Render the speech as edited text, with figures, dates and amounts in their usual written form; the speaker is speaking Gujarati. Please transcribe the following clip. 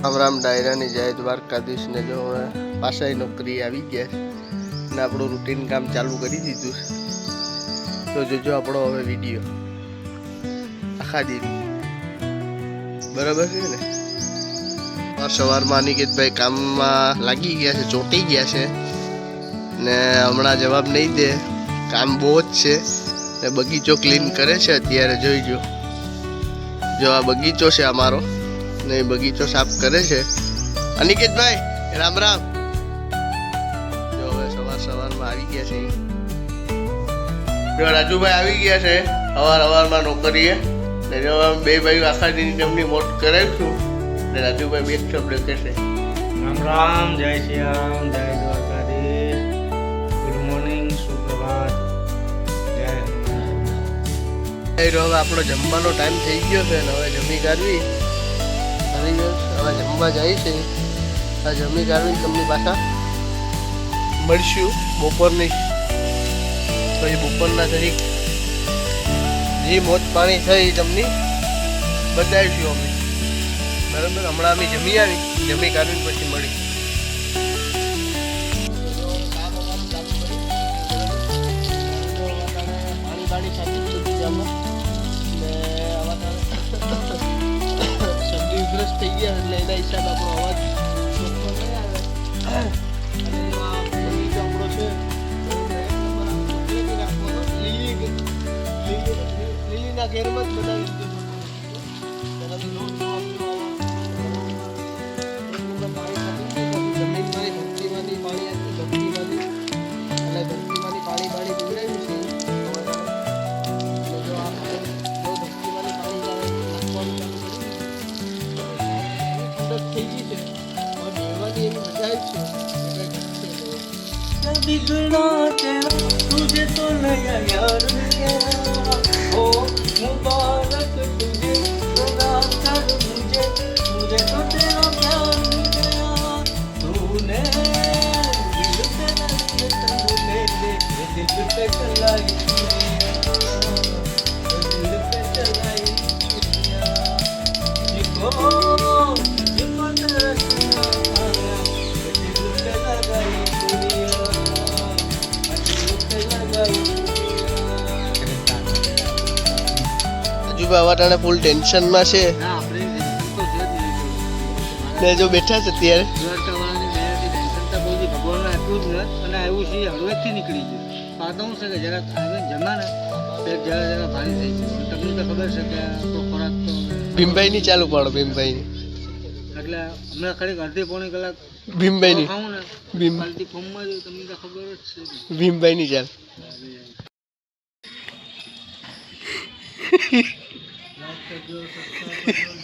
રામ ડાયરાની જય દ્વારકાધીશ ને જો હવે પાછા નોકરી આવી ગયા ને આપણું રૂટીન કામ ચાલુ કરી દીધું તો જોજો આપણો હવે વિડીયો આખા દિન બરાબર છે ને। સવારમાં અનિકેતભાઈ કામમાં લાગી ગયા છે, ચોંટી ગયા છે ને હમણાં જવાબ નહીં દે, કામ બહુ જ છે ને બગીચો ક્લીન કરે છે અત્યારે। જોઈજો જો આ બગીચો છે અમારો ને બગીચો સાફ કરે છે અનિકેતભાઈ। રામ રામ। જો હવે સવારમાં આવી ગયા છે, જો રાજુભાઈ આવી ગયા છે સવારમાં નોકરીએ ને જો બે ભાઈ આખા દિન તેમની મોટ કરાવીશું ને રાજુભાઈ બે શબ્દ કહેશે। રામ રામ, જય શ્રી રામ, જય દ્વારકાધીશ, ગુડ મોર્નિંગ, સુપ્રભાત, જય હવે આપણો જમવાનો ટાઈમ થઈ ગયો છે ને હવે જમી કાઢવી આવી ગયો, હવે જમવા જાય છે। આ જમી કાઢવી તમને પાછા મળશું બપોરની, પછી બપોરના તરીક જે મોજ પાણી થઈ તમને બતાવીશું અમે બરાબર। હમણાં અમે જમી આવી, જમી કાઢવી પછી મળી પાણી પાણી સાચી શરદી ઉધરસ થઈ ગયા એટલે એના હિસાબે આપણો અવાજ ચોખ્ખો નહીં આવે અને આપણો છે લીલીના ઘેરમાં જ બનાવી દીધું જમીનમાંથી ધરતીમાંથી પાણી આપી, ધરતીમાંથી એટલે ધરતીમાંથી પાણી પીવડાવ્યું છે। થઈ ગઈ છે હવે બેવાની એની મજા જ છે। बिगड़ा तेरा तुझे तो नया यार मेरा हो मुबारक तुझे खुदा कर मुझे मुझे तो तेरा प्यार मिला तूने दिल पे तूने दिल पे चलाई दिल पे चलाई जिसको जिसको तेरा दिल पे लगाई રાજુભાઈ વાટાણે ફૂલ ટેન્શનમાં છે ને જો બેઠા છે અત્યારે અને એવું છે હળવેથી નીકળી ગયું આ તો શું છે કે જરા જમા ને પેટ જરા ભારી થઈ ગયું તમને તો ખબર છે કે આપણો ખોરાક તો ભીમભાઈની ચાલુ પાડો, ભીમભાઈની એટલે હમણાં ખરી અડધી પોણી કલાક ભીમભાઈની ખાવું ને ભીમ કાલથી ફોર્મમાં જ તમને તો ખબર જ છે ભીમભાઈની ચાલ લાઈક કરજો, સબસ્ક્રાઇબ કરજો।